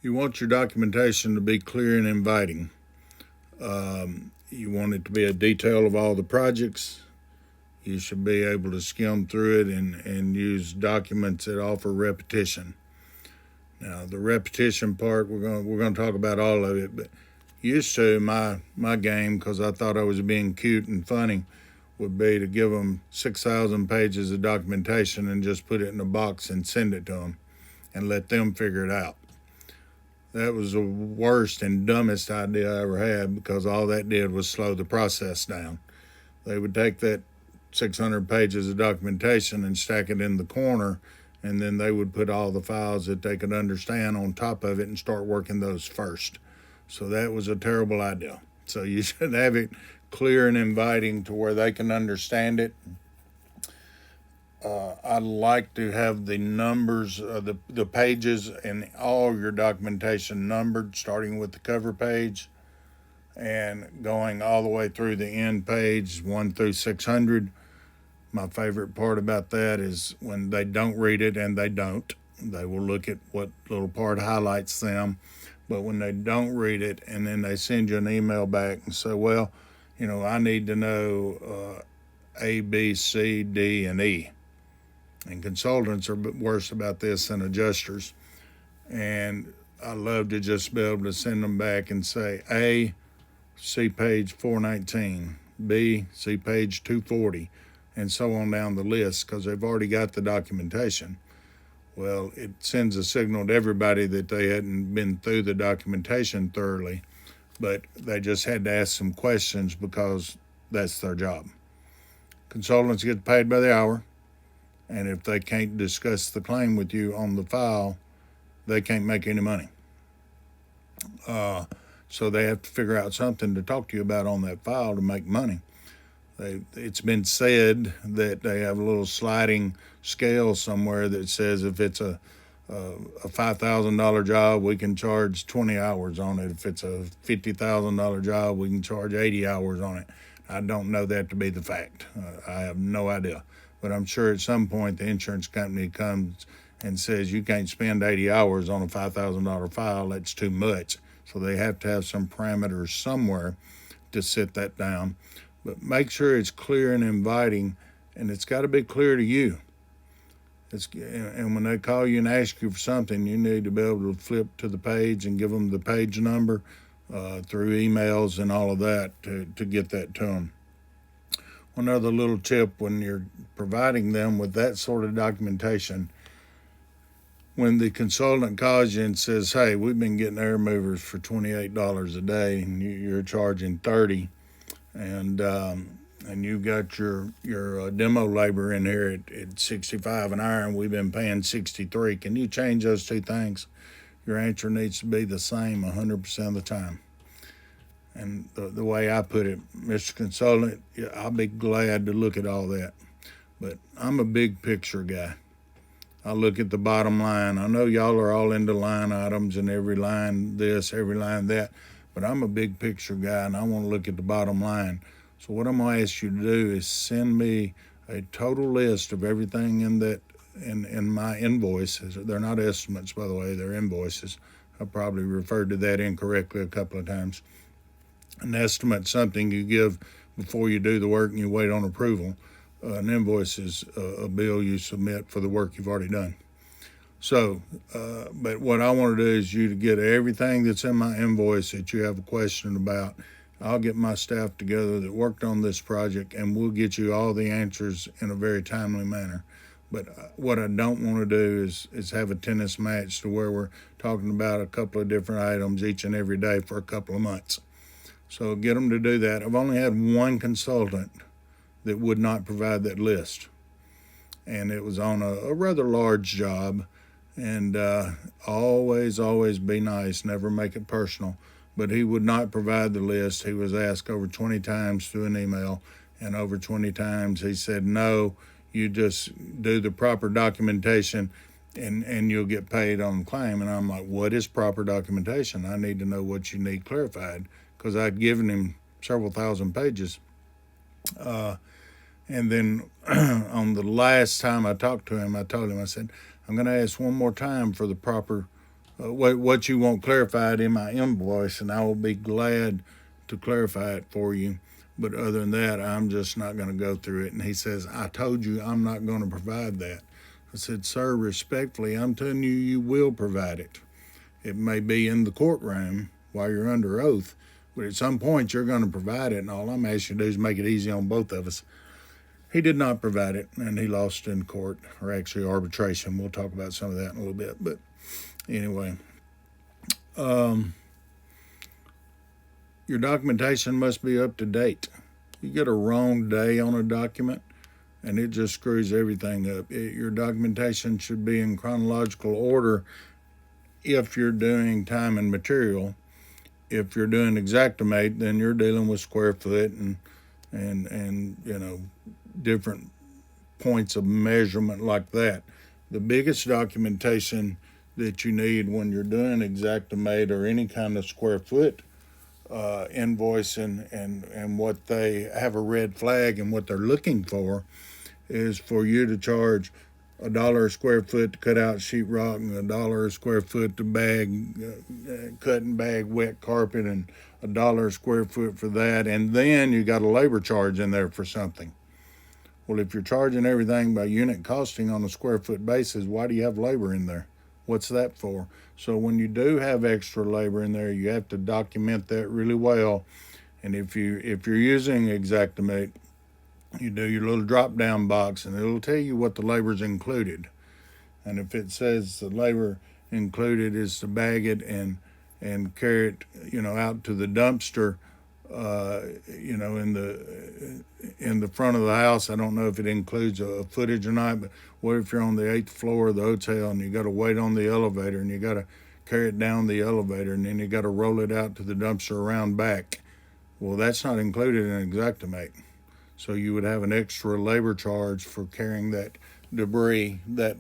You want your documentation to be clear and inviting. You want it to be a detail of all the projects. You should be able to skim through it and use documents that offer repetition. Now, the repetition part, we're gonna talk about all of it, but used to my game, because I thought I was being cute and funny, would be to give them 6,000 pages of documentation and just put it in a box and send it to them and let them figure it out. That was the worst and dumbest idea I ever had, because all that did was slow the process down. They would take that 600 pages of documentation and stack it in the corner, and then they would put all the files that they could understand on top of it and start working those first. So that was a terrible idea. So you should have it clear and inviting to where they can understand it. I'd like to have the numbers, the pages and all your documentation numbered, starting with the cover page and going all the way through the end page, 1 through 600. My favorite part about that is when they don't read it, and they don't. They will look at what little part highlights them. But when they don't read it, and then they send you an email back and say, well, I need to know A, B, C, D, and E. And consultants are worse about this than adjusters. And I love to just be able to send them back and say, A, see page 419, B, see page 240, and so on down the list, because they've already got the documentation. Well, it sends a signal to everybody that they hadn't been through the documentation thoroughly, but they just had to ask some questions because that's their job. Consultants get paid by the hour, and if they can't discuss the claim with you on the file, they can't make any money. So they have to figure out something to talk to you about on that file to make money. It's been said that they have a little sliding scale somewhere that says if it's a $5,000 job, we can charge 20 hours on it. If it's a $50,000 job, we can charge 80 hours on it. I don't know that to be the fact. I have no idea. But I'm sure at some point the insurance company comes and says you can't spend 80 hours on a $5,000 file. That's too much. So they have to have some parameters somewhere to sit that down. But make sure it's clear and inviting, and it's got to be clear to you. And when they call you and ask you for something, you need to be able to flip to the page and give them the page number through emails and all of that to get that to them. One other little tip when you're providing them with that sort of documentation, when the consultant calls you and says, hey, we've been getting air movers for $28 a day and you're charging $30, and you've got your demo labor in here at $65 an hour, and we've been paying $63. Can you change those two things? Your answer needs to be the same 100% of the time. And the way I put it, Mr. Consultant, I'll be glad to look at all that. But I'm a big picture guy. I look at the bottom line. I know y'all are all into line items and every line this, every line that, but I'm a big picture guy and I want to look at the bottom line. So what I'm going to ask you to do is send me a total list of everything in my invoices. They're not estimates, by the way, they're invoices. I probably referred to that incorrectly a couple of times. An estimate, something you give before you do the work and you wait on approval. An invoice is a bill you submit for the work you've already done. So, but what I want to do is you to get everything that's in my invoice that you have a question about. I'll get my staff together that worked on this project, and we'll get you all the answers in a very timely manner. But what I don't want to do is have a tennis match to where we're talking about a couple of different items each and every day for a couple of months. So get them to do that. I've only had one consultant that would not provide that list, and it was on a rather large job. And always be nice, never make it personal. But he would not provide the list. He was asked over 20 times through an email, and over 20 times he said, no, you just do the proper documentation and you'll get paid on the claim. And I'm like, what is proper documentation? I need to know what you need clarified, because I'd given him several thousand pages. And then on the last time I talked to him, I told him, I said, I'm going to ask one more time for the proper what you want clarified in my invoice, and I will be glad to clarify it for you. But other than that, I'm just not going to go through it. And he says, I told you I'm not going to provide that. I said, sir, respectfully, I'm telling you, you will provide it. It may be in the courtroom while you're under oath, but at some point you're going to provide it, and all I'm asking you to do is make it easy on both of us. He did not provide it, and he lost in court, or actually arbitration. We'll talk about some of that in a little bit. But anyway, your documentation must be up to date. You get a wrong day on a document, and it just screws everything up. Your documentation should be in chronological order if you're doing time and material. If you're doing Xactimate, then you're dealing with square foot and different points of measurement like that. The biggest documentation that you need when you're doing Xactimate or any kind of square foot invoicing and what they have a red flag and what they're looking for is for you to charge $1 a square foot to cut out sheetrock and $1 a square foot to cut and bag wet carpet and $1 a square foot for that, and then you got a labor charge in there for something. Well, if you're charging everything by unit costing on a square foot basis, why do you have labor in there? What's that for? So when you do have extra labor in there, you have to document that really well. And if you're using Xactimate, you do your little drop down box and it'll tell you what the labor's included. And if it says the labor included is to bag it and carry it, out to the dumpster, in the front of the house. I don't know if it includes a footage or not, but what if you're on the 8th floor of the hotel and you got to wait on the elevator and you got to carry it down the elevator and then you got to roll it out to the dumpster around back? Well, that's not included in Xactimate. So you would have an extra labor charge for carrying that debris, that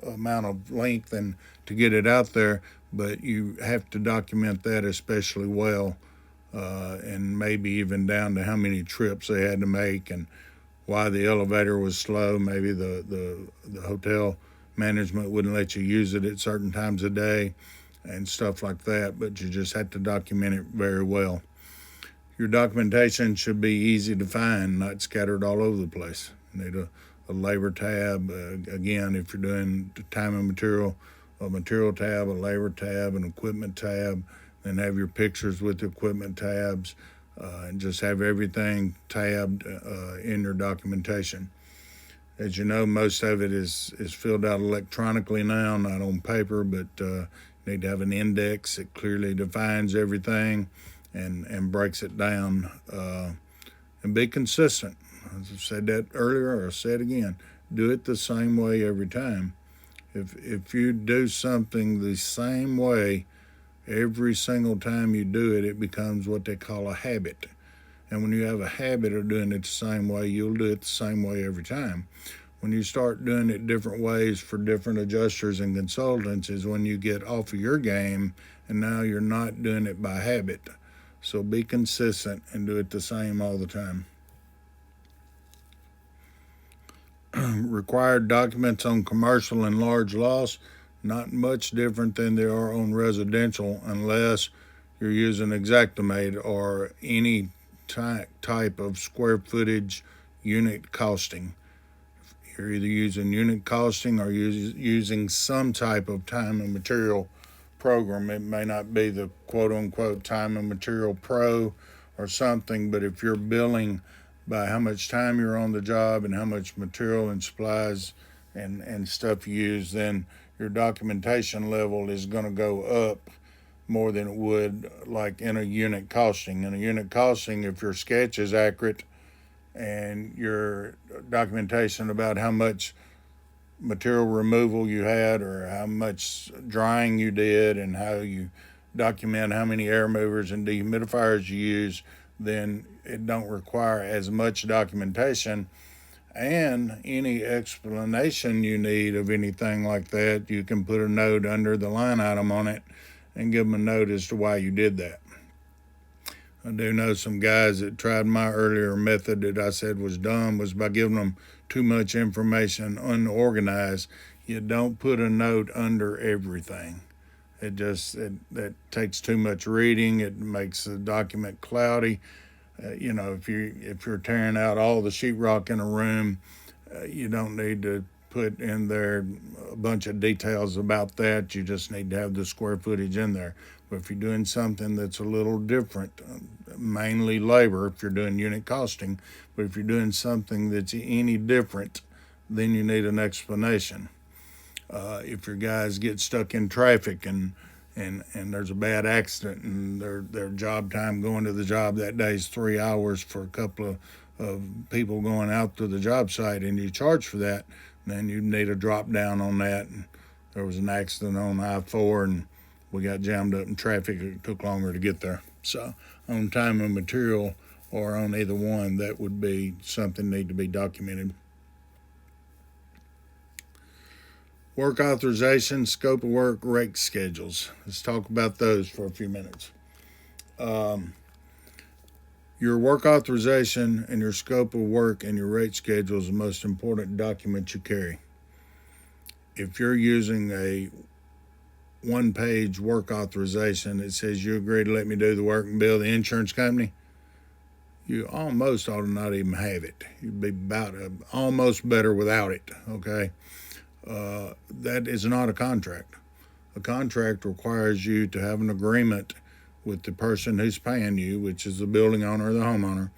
amount of length, and to get it out there. But you have to document that especially well, and maybe even down to how many trips they had to make and why the elevator was slow. Maybe the hotel management wouldn't let you use it at certain times of day and stuff like that. But you just had to document it very well. Your documentation should be easy to find, not scattered all over the place. You need a labor tab. Again, if you're doing time and material, a material tab, a labor tab, an equipment tab, then have your pictures with the equipment tabs, and just have everything tabbed in your documentation. As you know, most of it is filled out electronically now, not on paper, but you need to have an index that clearly defines everything and breaks it down, and be consistent. As I said that earlier, or I said again, do it the same way every time. If you do something the same way every single time you do it, it becomes what they call a habit. And when you have a habit of doing it the same way, you'll do it the same way every time. When you start doing it different ways for different adjusters and consultants is when you get off of your game and now you're not doing it by habit. So be consistent and do it the same all the time. Required documents on commercial and large loss, not much different than they are on residential unless you're using Xactimate or any type of square footage unit costing. You're either using unit costing or using some type of time and material program. It may not be the quote-unquote time and material pro or something, but if you're billing by how much time you're on the job and how much material and supplies and stuff you use, then your documentation level is going to go up more than it would like in a unit costing. In a unit costing, if your sketch is accurate and your documentation about how much material removal you had or how much drying you did and how you document how many air movers and dehumidifiers you use, then it don't require as much documentation. And any explanation you need of anything like that, you can put a note under the line item on it and give them a note as to why you did that. I do know some guys that tried my earlier method that I said was dumb, was by giving them too much information unorganized. You don't put a note under everything. That takes too much reading. It makes the document cloudy. If you're tearing out all the sheetrock in a room, you don't need to put in there a bunch of details about that. You just need to have the square footage in there. But if you're doing something that's a little different, mainly labor, if you're doing unit costing, but if you're doing something that's any different, then you need an explanation. If your guys get stuck in traffic and there's a bad accident and their job time going to the job that day is 3 hours for a couple of people going out to the job site, and you charge for that, then you need a drop down on that. And there was an accident on I-4 and we got jammed up in traffic. It took longer to get there. So on time and material or on either one, that would be something need to be documented. Work authorization, scope of work, rate schedules. Let's talk about those for a few minutes. Your work authorization and your scope of work and your rate schedule is the most important document you carry. If you're using a one-page work authorization that says you agree to let me do the work and bill the insurance company, you almost ought to not even have it. You'd be about almost better without it, okay? That is not a contract. A contract requires you to have an agreement with the person who's paying you, which is the building owner or the homeowner.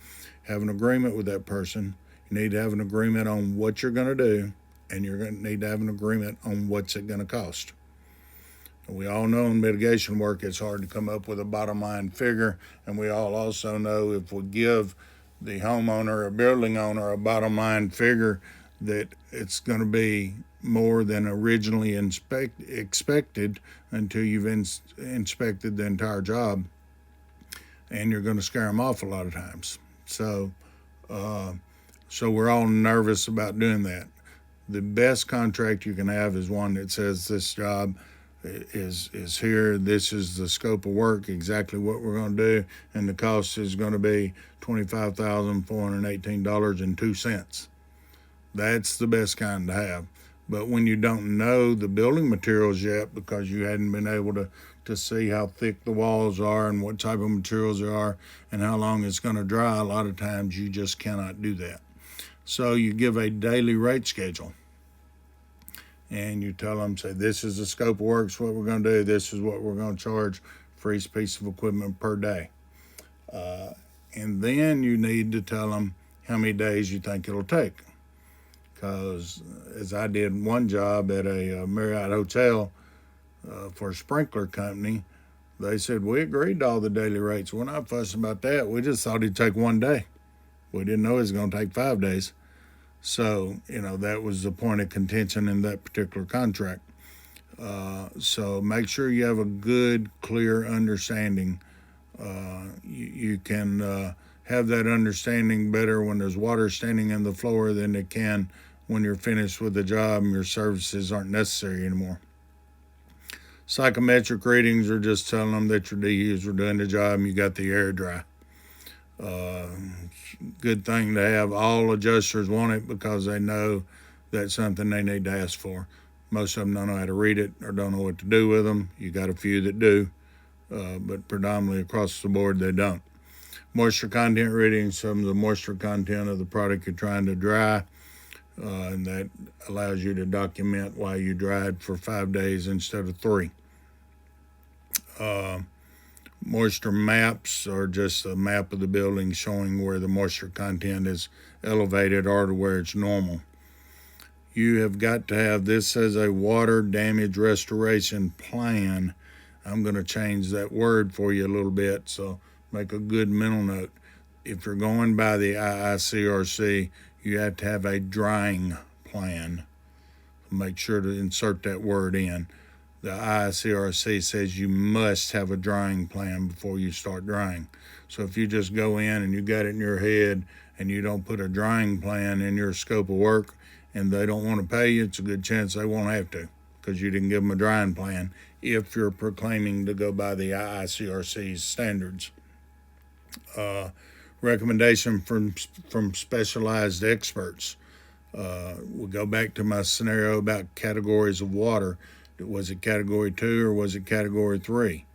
Have an agreement with that person. You need to have an agreement on what you're going to do, and you're going to need to have an agreement on what's it going to cost. We all know in mitigation work it's hard to come up with a bottom line figure, and we all also know if we give the homeowner or building owner a bottom line figure that it's going to be more than originally expected until you've inspected the entire job, and you're going to scare them off a lot of times. So we're all nervous about doing that. The best contract you can have is one that says this job is here, this is the scope of work, exactly what we're going to do, and the cost is going to be $25,418.02. That's the best kind to have. But when you don't know the building materials yet, because you hadn't been able to see how thick the walls are and what type of materials there are and how long it's going to dry, a lot of times you just cannot do that. So you give a daily rate schedule. And you tell them, say, this is the scope of works, what we're going to do. This is what we're going to charge for each piece of equipment per day. And then you need to tell them how many days you think it'll take. Because as I did one job at a Marriott hotel for a sprinkler company, they said, we agreed to all the daily rates. We're not fussing about that. We just thought it'd take 1 day. We didn't know it was going to take 5 days. So, that was the point of contention in that particular contract. So make sure you have a good, clear understanding. You can have that understanding better when there's water standing in the floor than it can when you're finished with the job and your services aren't necessary anymore. Psychometric readings are just telling them that your DUs were doing the job and you got the air dry. Good thing to have. All adjusters want it because they know that's something they need to ask for. Most of them don't know how to read it or don't know what to do with them. You got a few that do, but predominantly across the board they don't. Moisture content readings, some of the moisture content of the product you're trying to dry, and that allows you to document why you dried for 5 days instead of 3. Moisture maps are just a map of the building showing where the moisture content is elevated or to where it's normal. You have got to have this as a water damage restoration plan. I'm going to change that word for you a little bit, so make a good mental note. If you're going by the IICRC, you have to have a drying plan. Make sure to insert that word in. The IICRC says you must have a drying plan before you start drying. So if you just go in and you got it in your head and you don't put a drying plan in your scope of work and they don't want to pay you, it's a good chance they won't have to because you didn't give them a drying plan if you're proclaiming to go by the IICRC's standards. Recommendation from specialized experts. We'll go back to my scenario about categories of water. Was it category 2 or was it category 3?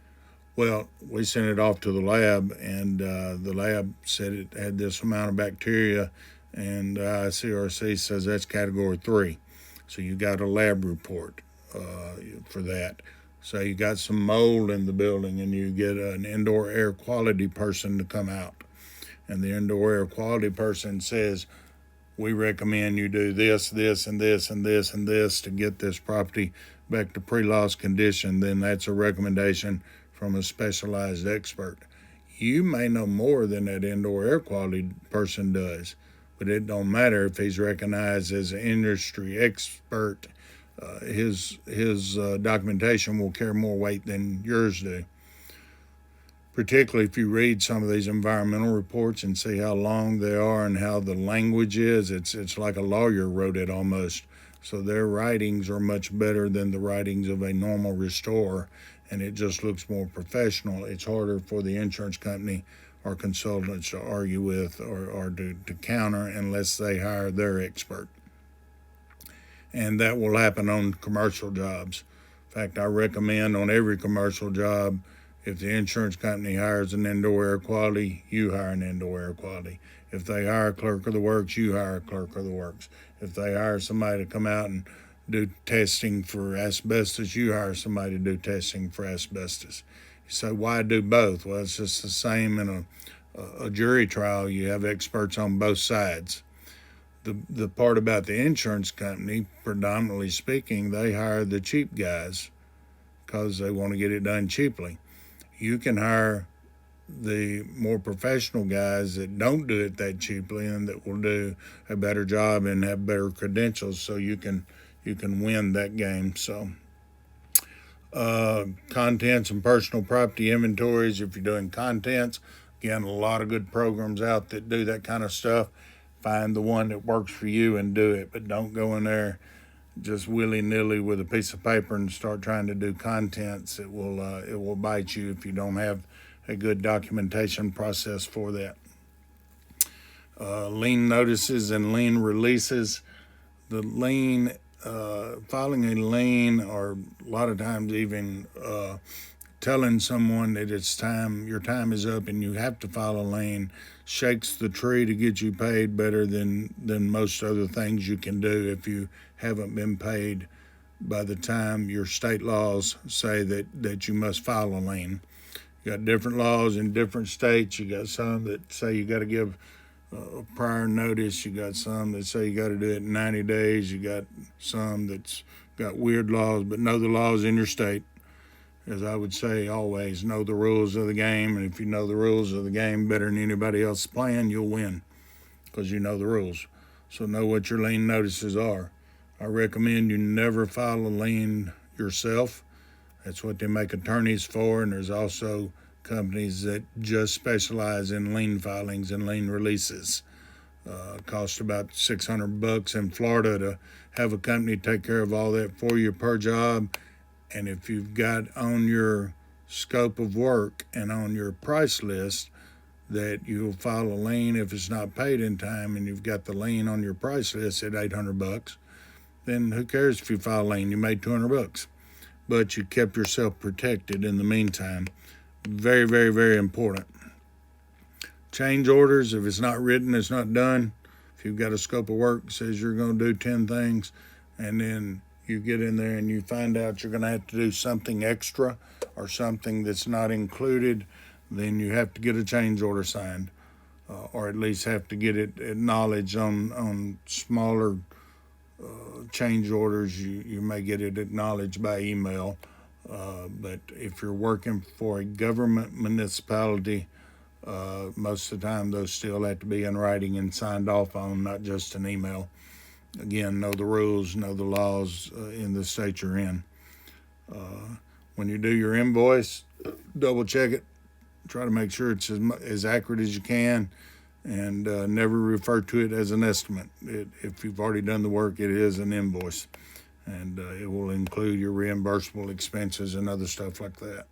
Well, we sent it off to the lab, and the lab said it had this amount of bacteria, and ICRC says that's category 3. So you got a lab report for that. So you got some mold in the building, and you get an indoor air quality person to come out. And the indoor air quality person says, we recommend you do this, this, and this, and this, and this to get this property back to pre-loss condition. Then that's a recommendation from a specialized expert. You may know more than that indoor air quality person does, but it don't matter if he's recognized as an industry expert. His documentation will carry more weight than yours do. Particularly if you read some of these environmental reports and see how long they are and how the language is, it's like a lawyer wrote it almost. So their writings are much better than the writings of a normal restorer, and it just looks more professional. It's harder for the insurance company or consultants to argue with or to counter unless they hire their expert. And that will happen on commercial jobs. In fact, I recommend on every commercial job, if the insurance company hires an indoor air quality, you hire an indoor air quality. If they hire a clerk of the works, you hire a clerk of the works. If they hire somebody to come out and do testing for asbestos, you hire somebody to do testing for asbestos. You say, why do both? Well, it's just the same in a jury trial. You have experts on both sides. The part about the insurance company, predominantly speaking, they hire the cheap guys because they want to get it done cheaply. You can hire the more professional guys that don't do it that cheaply and that will do a better job and have better credentials, so you can win that game. So contents and personal property inventories, if you're doing contents, again, a lot of good programs out that do that kind of stuff. Find the one that works for you and do it, but don't go in there just willy-nilly with a piece of paper and start trying to do contents. It will bite you if you don't have a good documentation process for that. Lien notices and lien releases. The lien, filing a lien, or a lot of times even telling someone that it's time, your time is up and you have to file a lien, shakes the tree to get you paid better than most other things you can do if you haven't been paid by the time your state laws say that you must file a lien. You got different laws in different states. You got some that say you got to give prior notice. You got some that say you got to do it in 90 days. You got some that's got weird laws, but know the laws in your state. As I would say always, know the rules of the game, and if you know the rules of the game better than anybody else playing, you'll win because you know the rules. So know what your lien notices are. I recommend you never file a lien yourself. That's what they make attorneys for, and there's also companies that just specialize in lien filings and lien releases. It costs about $600 in Florida to have a company take care of all that for you per job. And if you've got on your scope of work and on your price list that you'll file a lien if it's not paid in time, and you've got the lien on your price list at $800, then who cares if you file a lien? You made $200, but you kept yourself protected in the meantime. Very, very, very important. Change orders, if it's not written, it's not done. If you've got a scope of work that says you're going to do 10 things, and then you get in there and you find out you're going to have to do something extra or something that's not included, then you have to get a change order signed, or at least have to get it acknowledged on smaller change orders. You may get it acknowledged by email, but if you're working for a government municipality, most of the time those still have to be in writing and signed off on, not just an email. Again, know the rules, know the laws in the state you're in. When you do your invoice, double check it. Try to make sure it's as accurate as you can, and never refer to it as an estimate. If you've already done the work, it is an invoice, and it will include your reimbursable expenses and other stuff like that.